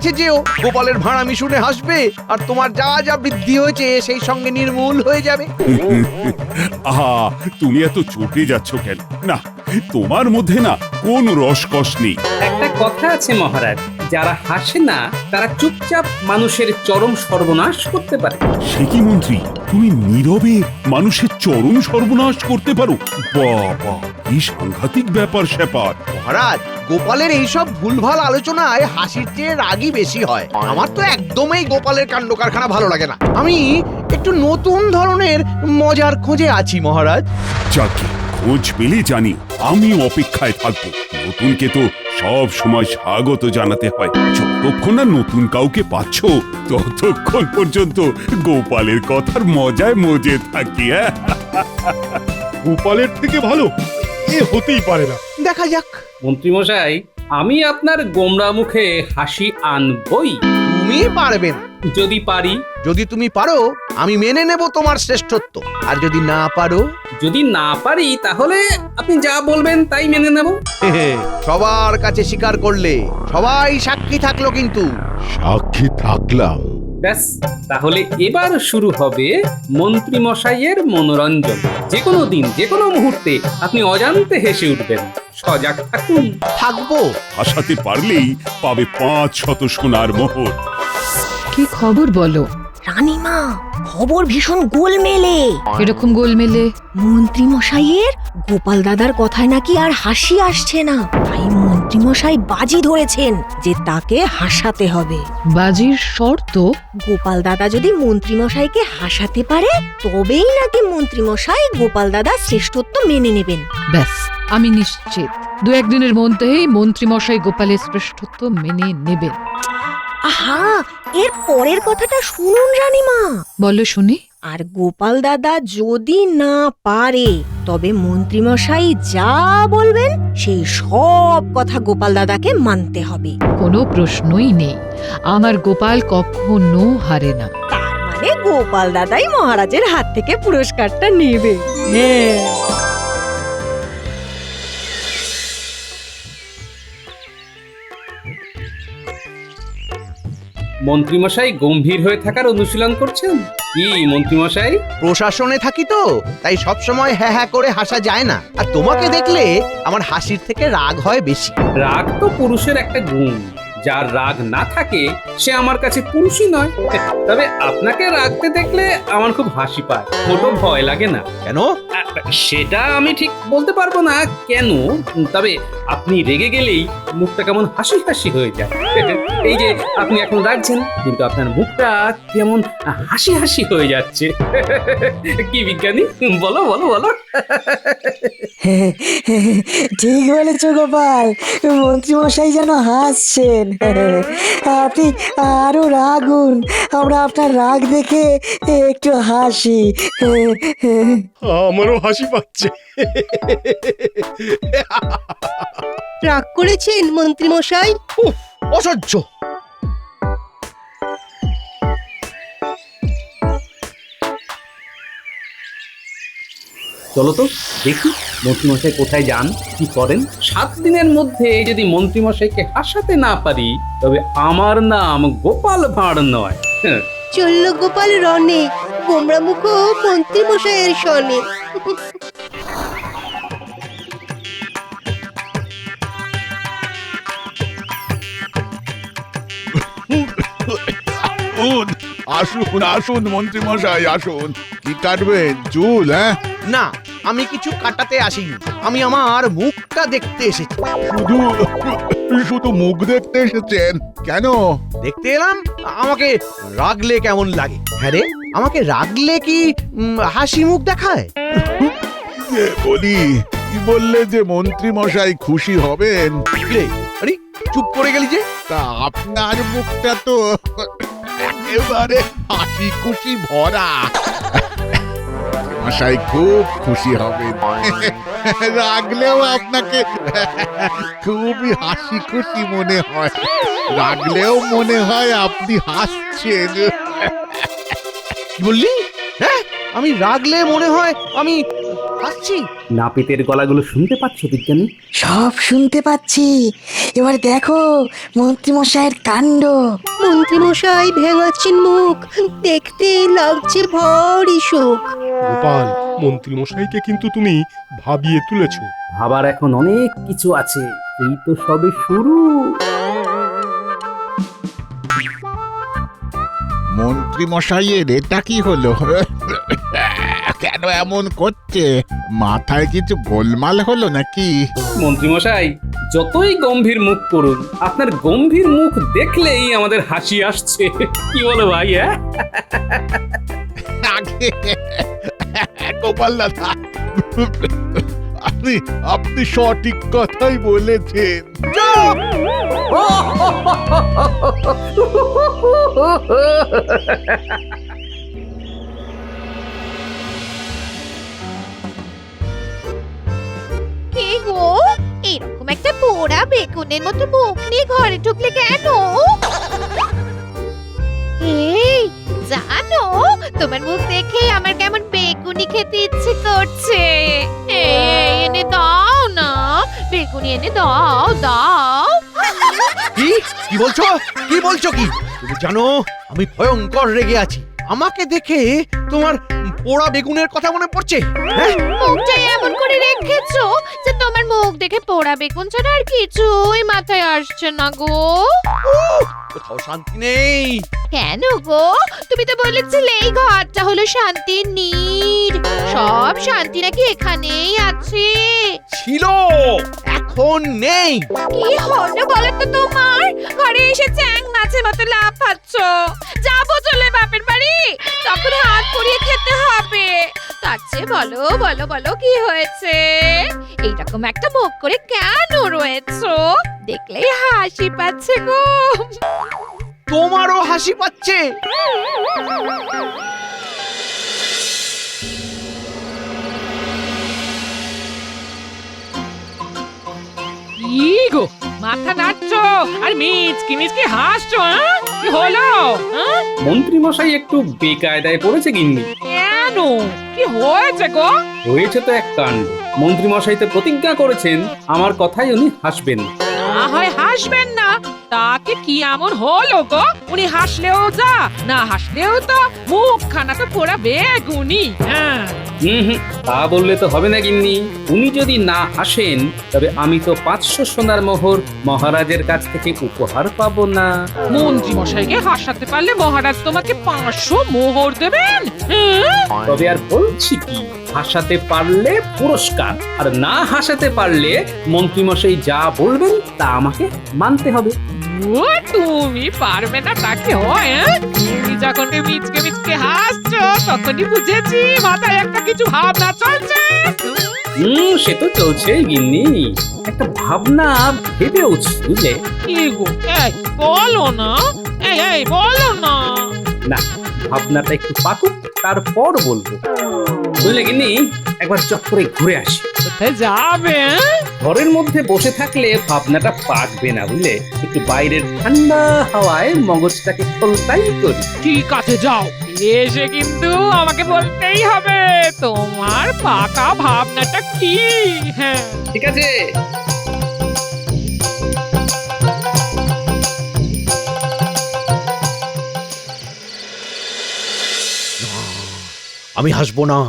কাছে যেও, গোপালের ভাড়ামি শুনে হাসবে আর তোমার যা যা বৃদ্ধি হয়েছে সেই সঙ্গে নির্মূল হয়ে যাবে। আহা, তুমি এত চটে যাচ্ছ কেন? না, তোমার মধ্যে না কোন রসকস নেই। একটা কথা আছে মহারাজ, যারা হাসে না তারা চুপচাপ মানুষের চরম সর্বনাশ করতে পারে। সে কি মন্ত্রী, তুমি নীরবে মানুষের চরম সর্বনাশ করতে পারো? বাবা, কি সাংঘাতিক ব্যাপার স্যাপার। মহারাজ, গোপালের এইসব ভুলভাল আলোচনায় হাসির চেয়ে রাগই বেশি হয়। আমার তো একদমই গোপালের কাণ্ড কারখানা ভালো লাগে না। আমি একটু নতুন ধরনের মজার খোঁজে আছি মহারাজ। যাকে খোঁজ পেলে জানি, আমি অপেক্ষায় থাকবো। নতুনকে তো সব সময় স্বাগত জানাতে হয়। যতক্ষণ না নতুন কাউকে পাচ্ছ, ততক্ষণ পর্যন্ত গোপালের কথার মজায় মজে থাকি। গোপালের থেকে ভালো এ হতেই পারে না। দেখা যাক। মন্ত্রীমশাই, আমি আপনার গোমরা মুখে হাসি আনবই। তুমি পারবে না। যদি পারি? যদি তুমি পারো, আমি মেনে নেব তোমার শ্রেষ্ঠত্ব। আর যদি না পারো? যদি না পারি তাহলে আপনি যা বলবেন তাই মেনে নেব। সবার কাছে স্বীকার করলে, সবাই সাক্ষী থাকলো কিন্তু। সাক্ষী থাকলাম। ব্যাস, তাহলে এবার শুরু হবে মন্ত্রী মশাইয়ের মনোরঞ্জন। যে কোনো দিন, যে কোনো মুহূর্তে আপনি অজান্তে হেসে উঠবেন। সজাগ থাকুন। থাকবো। হাসাতে পারলেই পাবে 500 সোনার মোহর। কি খবর বলো? রানীমা, খবর ভীষণ গোলমেলে। এরকম গোলমেলে? মন্ত্রী মশাইয়ের গোপাল দাদার কথায় নাকি আর হাসি আসছে না, তাই মন্ত্রী মশাই বাজি ধরেছেন যে তাকে হাসাতে হবে। বাজির শর্ত? গোপাল দাদা যদি মন্ত্রী মশাইকে হাসাতে পারে, তবেই নাকি মন্ত্রী মশাই গোপাল দাদা শ্রেষ্ঠত্ব মেনে নেবেন। ব্যাস, আমি নিশ্চিত 2-1 দিনের মধ্যেই মন্ত্রী মশাই গোপালের শ্রেষ্ঠত্ব মেনে নেবেন। আহা, এর পরের কথাটা শুনুন রানীমা। বলো শুনি। আর গোপাল দাদা যদি না পারে, তবে মন্ত্রী মশাই যা বলবেন সেই সব কথা গোপাল দাদাকে মানতে হবে। কোনো প্রশ্নই নেই, আমার গোপাল কখনো হারে না। তার মানে গোপাল দাদাই মহারাজের হাত থেকে পুরস্কারটা নেবে। হ্যাঁ। মন্ত্রীমশাই গম্ভীর হয়ে থাকার অনুশীলন করছেন কি মন্ত্রীমশাই? প্রশাসনে থাকি তো, তাই সব সময় হ্যাঁ হ্যাঁ করে হাসা যায় না। আর তোমাকে দেখলে আমার হাসির থেকে রাগ হয় বেশি। রাগ তো পুরুষের একটা গুণ। যার রাগ না থাকে সে আমার কাছে পুরুষই নয়। তবে আপনাকে রাগতে দেখলে আমার খুব হাসি পায়, মোটো ভয় লাগে না। কেন? সেটা আমি ঠিক বলতে পারবো না কেন, তবে আপনি রেগে গেলেই মুখটা কেমন হাসি হাসি হয়ে যায়। এই যে আপনি এখন রাগছেন, কিন্তু আপনার মুখটা কেমন হাসি হাসি হয়ে যাচ্ছে। কি বিজ্ঞানী, বলো বলো বলো। ঠিক বলেছ গোপাল, মন্ত্রী মশাই যেন হাসছেন। আপনি আরো রাগুন, আমরা আপনার রাগ দেখে একটু হাসি। আমারও হাসি পাচ্ছে। রাগ করেছেন মন্ত্রী মশাই? অসহ্য। চলো তো দেখি মন্ত্রীমশাই কোথায় যান, কি করেন। 7 দিনের মধ্যে যদি মন্ত্রীমশাইকে হাসাতে না পারি, তবে আমার নাম গোপাল ভাঁড় নয়। চলল গোপাল রনে, গোমরা মুখ মন্ত্রী মশাইয়ের শনে। আসুন আসুন মন্ত্রী মশাই আসুন। কি কাটবেন? চুল? হ্যাঁ, না, আমি কিছু কাটাতে আসিনি, আমি আমার মুখটা দেখতে এসেছি। শুধু শুধু মুখ দেখতে এসেছেন কেন? দেখতে এলাম আমাকে রাগলে কেমন লাগে। হ্যাঁ রে, আমাকে রাগলে কি হাসি মুখ দেখায়? বলি, কি বললে যে মন্ত্রী মশাই খুশি হবেন? আরে চুপ করে গেলি যে। তা আপনার মুখটা তো একেবারে হাসি খুশি ভরা। মশাই খুব খুশি হবেন। রাগলেও আপনাকে খুবই হাসি খুশি মনে হয়, রাগলেও মনে হয় আপনি হাসছেন। বললি? হ্যাঁ, আমি রাগলে মনে হয় আমি হাসছি? নাপিতের গলাগুলো শুনতে পাচ্ছ বিজ্ঞানী? সব শুনতে পাচ্ছি। এবার দেখো মন্ত্রীমশাইয়ের কাণ্ড। মন্ত্রীমশাই ভেঙাচ্ছেন মুখ, দেখতে লাগছে ভারী শোক। গোপাল, মন্ত্রী মশাইকে কিন্তু তুমি ভাবিয়ে তুলেছ। ভাবার এখন অনেক কিছু আছে, এই তো সবে শুরু। মন্ত্রী মশাইয়ের এটা কি হলো? কেন এমন করছে? মাথায় কিছু গোলমাল হলো নাকি? মন্ত্রীমশাই যতই গম্ভীর মুখ করুন, আপনার গম্ভীর মুখ দেখলেই আমাদের হাসি আসছে। কি বলো ভাই? হ্যাঁ, আগে গোপাল দাদা, আপনি সঠিক কথাই বলেছেন। কে গো, এরকম একটা পোড়া বেগুনের মতো মুখ নিয়ে ঘরে ঢুকলে কেন? এই জানো, তোমার মুখ দেখে আমার কেমন বেগুনি খেতে ইচ্ছে করছে। এই এনে দাও না, বেগুনি এনে দাও দাও। কি কি বলছো? কি বলছো কি? তুমি জানো আমি ভয়ঙ্কর রেগে আছি। আমাকে দেখে তোমার পোড়া বেগুনের কথা মনে পড়ছে? হ্যাঁ, মুখটা এমন করে রেখেছো যে তোমার মুখ দেখে পোড়া বেগুন ছাড়া আর কিছুই মাথায় আসছে না গো। কোথাও শান্তি নেই। কেন গো, তুমি তো বলেছিলে এই ঘরটা হলো শান্তির নীড়। সব শান্তি নাকি এখানেই আছে? ছিল, এখন নেই। কি হলো বলো তো তোমার? ঘরে এসে চ্যাং মাছের মতো লাফাচ্ছ। যাবো চলে বাপের বাড়ি, তখন হাত পুড়িয়ে খেতে হবে। তার চেয়ে বলো বলো বলো কি হয়েছে? এইরকম একটা মুখ করে কেন রয়েছো? দেখলেই হাসি পাচ্ছে গো। তোমারও হাসি পাচ্ছে? কি গো, মাথা নাড়ছো আর মিচকি মিচকি হাসছো? হ্যাঁ? কি হলো? হ্যাঁ? মন্ত্রীমশাই একটু বেকায়দায় পড়েছে গিন্নি। কেন? কি হয়েছে গো? হয়েছে তো এক কাণ্ড। মন্ত্রীমশাই তো প্রতিজ্ঞা করেছেন আমার কথাই উনি হাসবেন। না হয় হাসবেন না, তাকে কি এমন হলো গো? উনি হাসলেও যা, না হাসলেও তো মুখখানা তো পোড়া বেগুনি। হ্যাঁ, তা বললে তো হবে না গিন্নি। উনি যদি না হাসেন তবে আমি তো 500 সোনার মোহর মহারাজের কাছ থেকে উপহার পাবো না। মন্ত্রী মশাইকে হাসাতে পারলে মহারাজ তোমাকে 500 মোহর দেবেন। হ্যাঁ? তবে আর বলছি কি, হাসাতে পারলে পুরস্কার, আর না হাসাতে পারলে মন্ত্রীমশাই যা বলবেন তা আমাকে মানতে হবে। ও, তুমি পারবে না তাকে হয়? হ্যাঁ? তুমি যখন মিচকে মিচকে হাসছো তখনই বুঝেছি মাথায় একটা কিছু ভাবনা চলছে। সে তো চলছেই গিন্নি, একটা ভাবনা ভেবেওছি বুঝলে। কি গো, এই বলো না, এই বলো না। না, ভাবনাটা একটু পাকুক, তারপর বলবো। বুঝলে গিন্নি, একবার চক্করে ঘুরে আসি। কোথায় যাবে? ঘরের মধ্যে বসে থাকলে ভাবনাটা পাকবে না বুঝলে, একটু বাইরের ঠান্ডা হাওয়ায় মগজটাকে খোলতাই করি। ঠিক আছে, যাও। এসে কিন্তু আমাকে বলতেই হবে তোমার পাকা ভাবনাটা কি। হ্যাঁ, ঠিক আছে। আমি হাসবো না,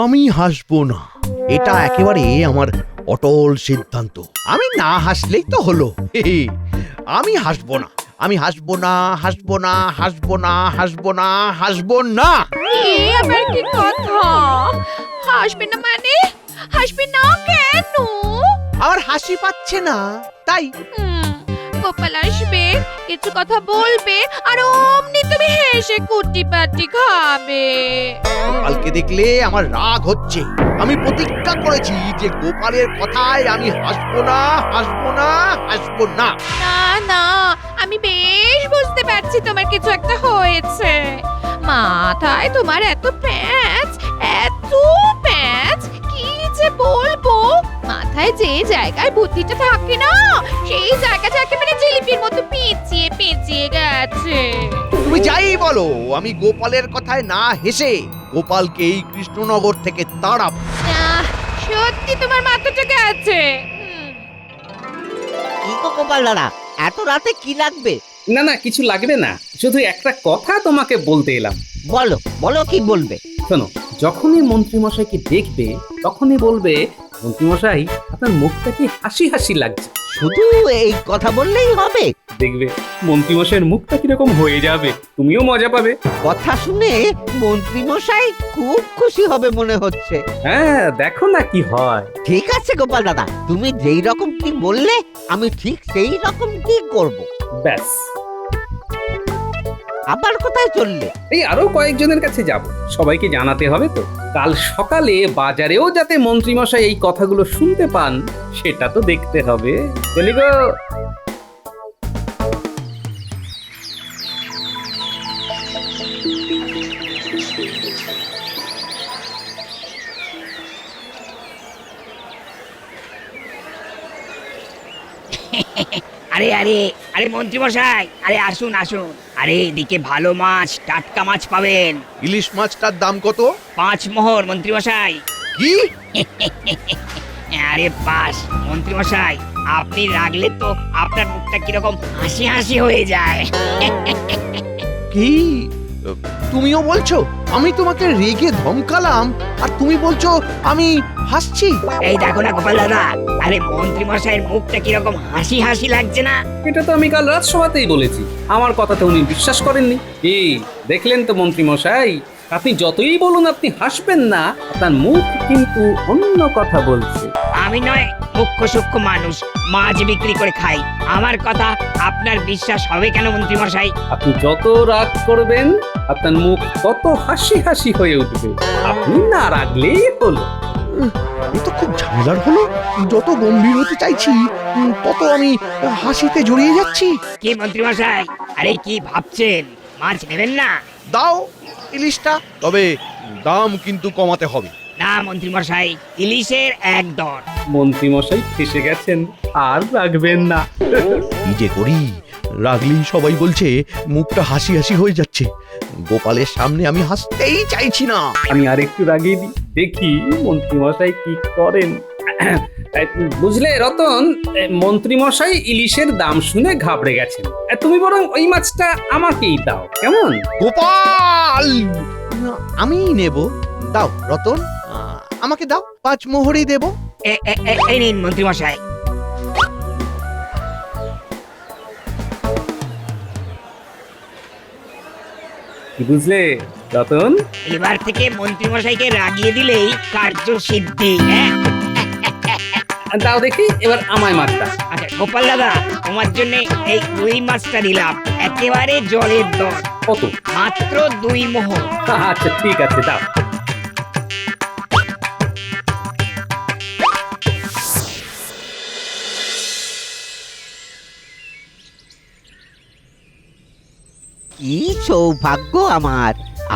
আমি হাসবো না। এটা একেবারে আমার অটল সিদ্ধান্ত। আমি না হাসলেই তো হলো। আমি হাসবো না, আমি হাসবো না, হাসবো না, হাসবো না, হাসবো না, হাসবো না। এ আবার কি কথা? হাসবে না মানে? হাসবে না কেন? আমার হাসি পাচ্ছে না তাই। গোপাল আসবে, কিছু কথা বলবে, আর অমনি তুমি হেসে কুটি পাটি খাবে। গোপালকে দেখলে আমার রাগ হচ্ছে। আমি প্রতিজ্ঞা করেছি যে গোপালের কথায় আমি হাসবো না, হাসবো না, হাসবো না। না না, আমি বেশ বুঝতে পারছি তোমার কিছু একটা হয়েছে। মাথায় তোমার এত প্যাঁচ, এত প্যাঁচ, কি যে বলবো। মাথায় যে জায়গায় বুদ্ধিটা থাকে না, সেই জায়গাটা একেবারে জিলিপির মতো পেঁচিয়ে পেঁচিয়ে গেছে। তুমি যাই বলো, আমি গোপালের কথায় না হেসে গোপালকে এই কৃষ্ণনগর থেকে তাড়াবো। সত্যি তোমার মাথাটা গেছে। কি গো গোপাল দাদা, এত রাতে কি লাগবে? না না, কিছু লাগবে না, শুধু একটা কথা তোমাকে বলতে এলাম। বলো বলো, কি বলবে? শোনো, যখনই মন্ত্রীমশাইকে দেখবে তখনই বলবে, মন্ত্রীমশাই আপনার মুখটা কি হাসি হাসি লাগছে। শুধু এই কথা বললেই হবে? দেখবে মন্ত্রীমশাইয়ের মুখটা কিরকম হয়ে যাবে, তুমিও মজা পাবে। কথা শুনে মন্ত্রী মশাই খুব খুশি হবে মনে হচ্ছে। হ্যাঁ, দেখো না কি হয়। ঠিক আছে গোপাল দাদা, তুমি যেই রকম কি বললে আমি ঠিক সেই রকম কি করব। ব্যাস, আবার কোথায় চললে? এই আরো কয়েকজনের কাছে যাব, সবাইকে জানাতে হবে তো। কাল সকালে বাজারেও যাতে মন্ত্রীমশাই এই কথাগুলো শুনতে পান সেটা তো দেখতে হবে। চলি গো। আরে আরে আরে মন্ত্রী মশাই, আরে আসুন আসুন। আরে এদিকে ভালো মাছ, টাটকা মাছ পাবেন। ইলিশ মাছটার দাম কত? 5 মোহর মন্ত্রী মশাই। কি? আরে বাস মন্ত্রী মশাই, আপনি রাগলে তো আপনার মুখটা কিরকম হাসি হাসি হয়ে যায়। কি তুমিও বলছো আমি তোমাকে রেগে ধমকালাম আর তুমি বলছো আমি হাসছি? এই দেখো না গোপাল দাদা, আরে মন্ত্রী মশাইয়ের মুখটা কিরকম হাসি হাসি লাগছে না? এটা তো আমি কাল রাজসভাতেই বলেছি, আমার কথা তো উনি বিশ্বাস করেননি। কি দেখলেন তো মন্ত্রীমশাই, আপনি যতই বলুন আপনি হাসবেন না, আপনার মুখ কিন্তু অন্য কথা বলছে। আমি নয় মুখ্য সূক্ষ্ম মানুষ, মাছ বিক্রি করে খাই, আমার কথা আপনার বিশ্বাস হবে কেন মন্ত্রী মশাই? আপনি যত রাগ করবেন আপনার মুখ তত হাসি হাসি হয়ে উঠবে, আপনি না রাগলেই হলো। এ তো খুব ঝামেলার হলো। যত গম্ভীর হতে চাইছি তত আমি হাসিতে জড়িয়ে যাচ্ছি। কি মন্ত্রী মশাই, আরে কি ভাবছেন, মাছ নেবেন না? দাও ইলিশটা, তবে দাম কিন্তু কমাতে হবে। না মন্ত্রী মশাই, ইলিশের 1 দর। মন্ত্রীমশাই ফেসে গেছেন, আর রাখবেন না। কি যে করি, রাগলি সবাই বলছে মুখটা হাসি হাসি হয়ে যাচ্ছে। গোপালের সামনে আমি হাসতেই চাইছি না। আমি আর একটু রাগিয়ে দিই, দেখি মন্ত্রীমশাই কি করেন। বুঝলে রতন, মন্ত্রীমশাই ইলিশের দাম শুনে ঘাবড়ে গেছেন। তুমি বরং ওই মাছটা আমাকেই দাও, কেমন? গোপাল, আমি নেব। দাও রতন, আমাকে দাও, 5 মোহরই দেব। এই নিন মন্ত্রী মশাই। কি বুঝলে রতন? এবার থেকে মন্ত্রী মশাইকে রাগিয়ে দিলেই কার্য সিদ্ধি। হ্যাঁ দাও দেখি এবার আমায় মাছটা। আচ্ছা গোপাল দাদা, তোমার জন্য এই রুই মাছটা দিলাম, একেবারে জলের দর। কত? মাত্র 2 মোহর। আচ্ছা ঠিক আছে, দাও। কি সৌভাগ্য আমার,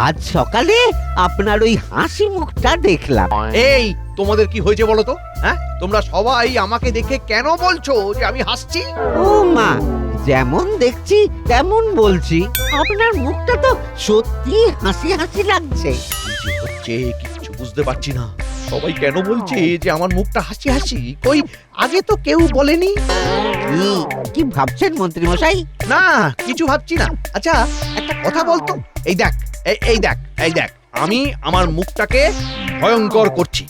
আজ সকালে আপনার ওই হাসি মুখটা দেখলাম। এই তোমাদের কি হয়েছে বলো তো? হ্যাঁ, তোমরা সবাই আমাকে দেখে কেন বলছো যে আমি হাসছি? ও মা, যেমন দেখছি তেমন বলছি, আপনার মুখটা তো সত্যি হাসি হাসি লাগছে। কি হচ্ছে কিছু বুঝতে পারছি না। সবাই কেন বলছে যে আমার মুখটা হাসি হাসি? কই আগে তো কেউ বলেনি। কি ভাবছেন মন্ত্রী মশাই? না, কিছু ভাবছি না। আচ্ছা একটা কথা বলতো, এই দেখ, এই দেখ, এই দেখ, আমি আমার মুখটাকে ভয়ঙ্কর করছি।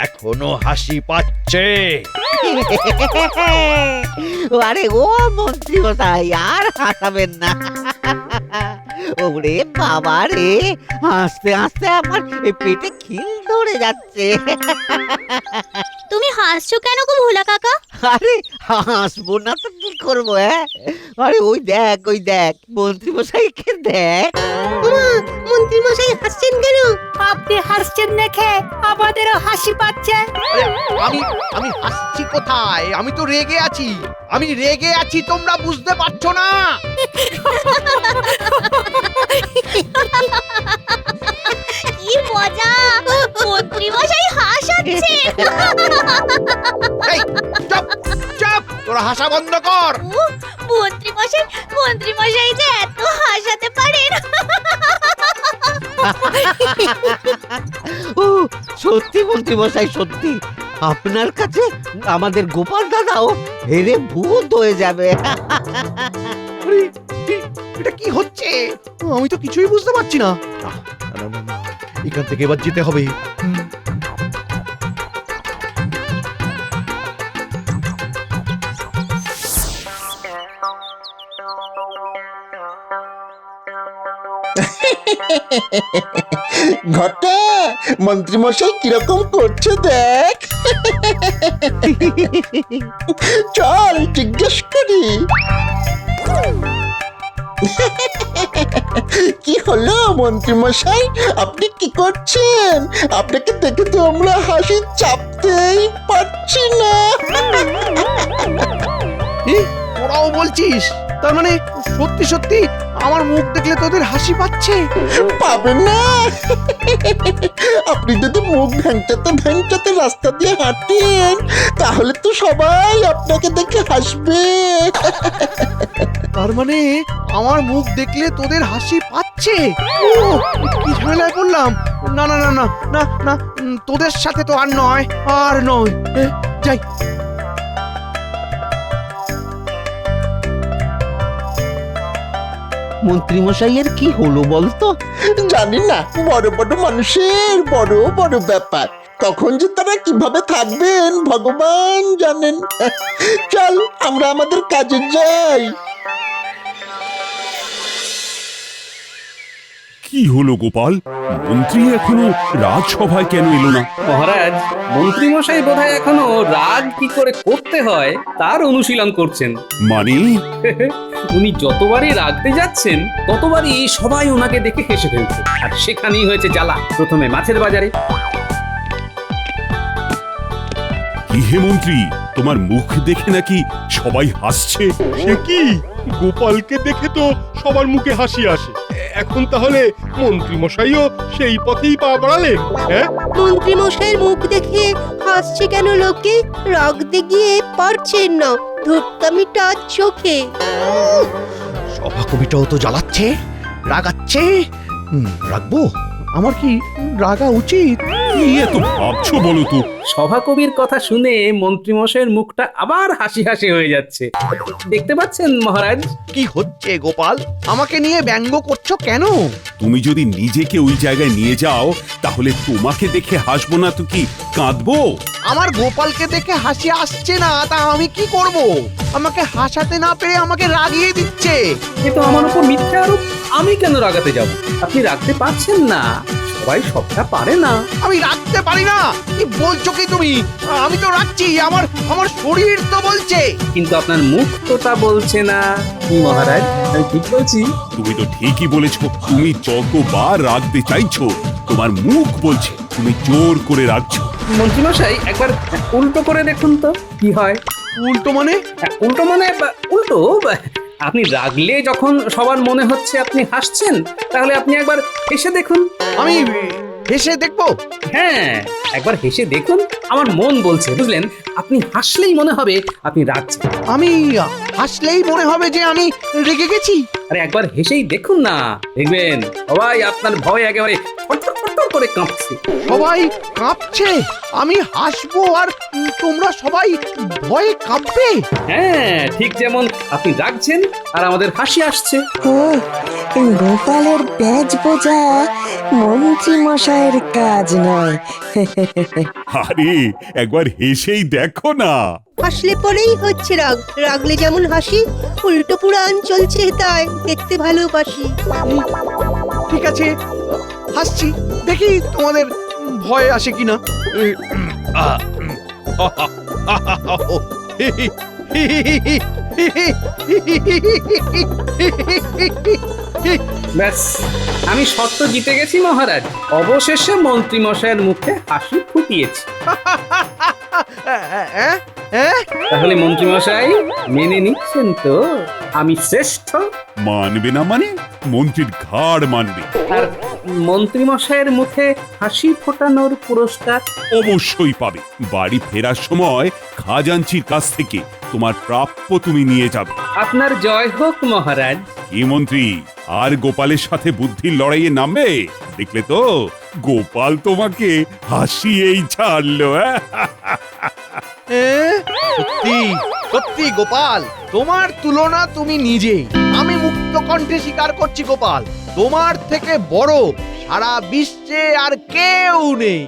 এখনো হাসি পাচ্ছে। আরে ও মন্ত্রী মশাই, আর হাসাবেন না। ওরে বাবা রে, হাসতে হাসতে আমার পেটে খিল ধরে যাচ্ছে। তুমি হাসছো কেন গো ভোলা কাকা? আরে হাসবো না তো কি করবো? আরে ওই দেখ মন্ত্রী মশাইকে দেখ। মন্ত্রী মশাই হাসছেন কেন? আপনি হাসছেন দেখে আমাদেরও হাসি পাচ্ছে। আরে, আমি হাসছি কোথায়? আমি তো রেগে আছি। আমি রেগে আছি, তোমরা বুঝতে পারছো না? কি মজা, মন্ত্রী মশাই হাসাচ্ছে। এই চুপ চুপ, তোরা হাসা বন্ধ কর। মন্ত্রী মশাই যে এত হাসাতে পারেন। ও সত্যি মন্ত্রী মশাই, সত্যি আপনার কাছে আমাদের গোপাল দাদাও হেরে ভূত হয়ে যাবে। আরে, এটা কি হচ্ছে? আমি তো কিছুই বুঝতে পারছি না। না, না, না, না, এখান থেকে এবার যেতে হবে। ঘটা মন্ত্রীমশাই কিরকম করছে দেখ। চল জিজ্ঞেস করি। কি হলো মন্ত্রীমশাই, আপনি কি করছেন? আপনাকে দেখে তো আমরা হাসি চাপতেই পারছি না। তোরাও বলছিস? তার মানে সত্যি সত্যি আমার মুখ দেখলে তোদের হাসি পাচ্ছে? পাবে না। আপনি যদি মুখ ভ্যাংটাতে রাস্তা দিয়ে হাঁটেন তাহলে তো সবাই আপনাকে দেখে হাসবে। তার মানে আমার মুখ দেখলে তোদের হাসি পাচ্ছে? ও, কি ঝামেলায় পড়লাম। না না না না না না, তোদের সাথে তো আর নয়, আর নয়। যাই। মন্ত্রী মশাইয়ের কি হলো বলতো? জানি না, বড় বড় মানুষের বড় বড় ব্যাপার। কখন যে তারা কিভাবে থাকবেন ভগবান জানেন। চল আমরা আমাদের কাজে যাই। কি হলো গোপাল, মন্ত্রী এখনো রাজসভায় কেন এলো না? মহারাজ, মন্ত্রী মশাই বোধহয় এখনো রাগ কি করে করতে হয় তার অনুশীলন করছেন। মানে উনি যতবারই রাগতে যাচ্ছেন ততবারই সবাই ওনাকে দেখে হেসে ফেলছে, আর সেখানেই হয়েছে জ্বালা। প্রথমে মাছের বাজারে। কি হে মন্ত্রী, তোমার মুখ দেখে নাকি সবাই হাসছে? সে কি, গোপালকে দেখে তো সবার মুখে হাসি আসে। এখন তাহলে মন্ত্রী মশাইও সেই পথেই পা বাড়ালেন? হ্যাঁ, মন্ত্রী মশাইয়ের মুখ দেখে হাসছে কেন লোকে? রাগ দেখিয়ে পারছেন না, ধূপকামিটা চোখে। সভাকবিটাও তো জ্বালাচ্ছে, রাগাচ্ছে। রাখবো? আমার কি রাগা উচিত? কি এত ভাবছো বলো তো? সভাকবির কথা শুনে মন্ত্রী মশাইয়ের মুখটা আবার হাসি হাসি হয়ে যাচ্ছে। দেখতে পাচ্ছেন মহারাজ? কি হচ্ছে গোপাল? আমাকে নিয়ে ব্যঙ্গ করছো কেন? তুমি যদি নিজেকে ওই জায়গায় নিয়ে যাও তাহলে তোমাকে দেখে হাসবো না তো কি কাঁদবো? আমার গোপালকে দেখে হাসি আসছে না, তা আমি কি করব? আমাকে হাসাতে না পেরে আমাকে রাগিয়ে দিচ্ছে। এ তো আমার উপর মিথ্যা আরোপ। আমি কেন রাগাতে যাব? আপনি রাখতে পারছেন না, সবাই সবটা পারে না। আমি রাখতে পারি না? কি বলছো কি তুমি? আমি তো রাখছি, আমার আমার শরীর তো বলছে। কিন্তু আপনার মুখ তো তা বলছে না। কি মহারাজ, আমি ঠিক বলছি? তুমি তো ঠিকই বলেছো। তুমি যতবার রাখতে চাইছো তোমার মুখ বলছে তুমি জোর করে রাখছো। মন্ত্রী মশাই, একবার উল্টো করে দেখুন তো কি হয়। উল্টো মানে? উল্টো মানে উল্টো। আপনি রাগলে যখন সবার মনে হচ্ছে আপনি হাসছেন, তাহলে আপনি একবার হেসে দেখুন। আমি হেসে দেখবো? হ্যাঁ, একবার হেসে দেখুন। আমার মন বলছে, বুঝলেন, আপনি হাসলেই মনে হবে আপনি রাগছেন। আমি হাসলেই মনে হবে যে আমি রেগে গেছি। আরে একবার হেসেই দেখুন না, দেখবেন সবাই আপনার ভয় একেবারে ফটফট ফটফট করে কাঁপছে। সবাই কাঁপছে? আমি হাসবো আর তোমরা সবাই ভয়ে কাঁপবে? হ্যাঁ, ঠিক যেমন আপনি রাগছেন আর আমাদের হাসি আসছে। ও, গোপালের পেঁচ বোঝা মন্ত্রী মশাইয়ের কাজ নয়। আরে একবার হেসেই দেখো না। হাসলে পরেই হচ্ছে রাগ, রাগলে যেমন হাসি, উল্টো পুরাণ চলছে তাই দেখতে ভালোবাসি। ঠিক আছে, হাসছি, দেখি তোমাদের ভয় আসে কিনা। ব্যাস, আমি শর্ত জিতে গেছি মহারাজ। অবশেষে মন্ত্রী মশাইয়ের মুখে হাসি ফুটিয়েছি। তাহলে মন্ত্রী মশাই মেনে নিচ্ছেন তো আমি শ্রেষ্ঠ? মানবে না মানে? মন্ত্রীর ঘাড় মানবে। আর মন্ত্রী মশাইয়ের মুখে হাসি ফোটানোর পুরস্কার। অবশ্যই পাবে। বাড়ি ফেরার সময় খাজাঞ্চির কাছ থেকে তোমার প্রাপ্য তুমি নিয়ে যাবে। আপনার জয় হোক মহারাজ। কি মন্ত্রী, আর গোপালের সাথে বুদ্ধির লড়াইয়ে নামবে? দেখলে তো, গোপাল তোমাকে হাসিয়েই ছাড়লো। সত্যি সত্যি গোপাল, তোমার তুলনা তুমি নিজেই। আমি মুক্ত কণ্ঠে স্বীকার করছি গোপাল, তোমার থেকে বড় সারা বিশ্বে আর কেউ নেই।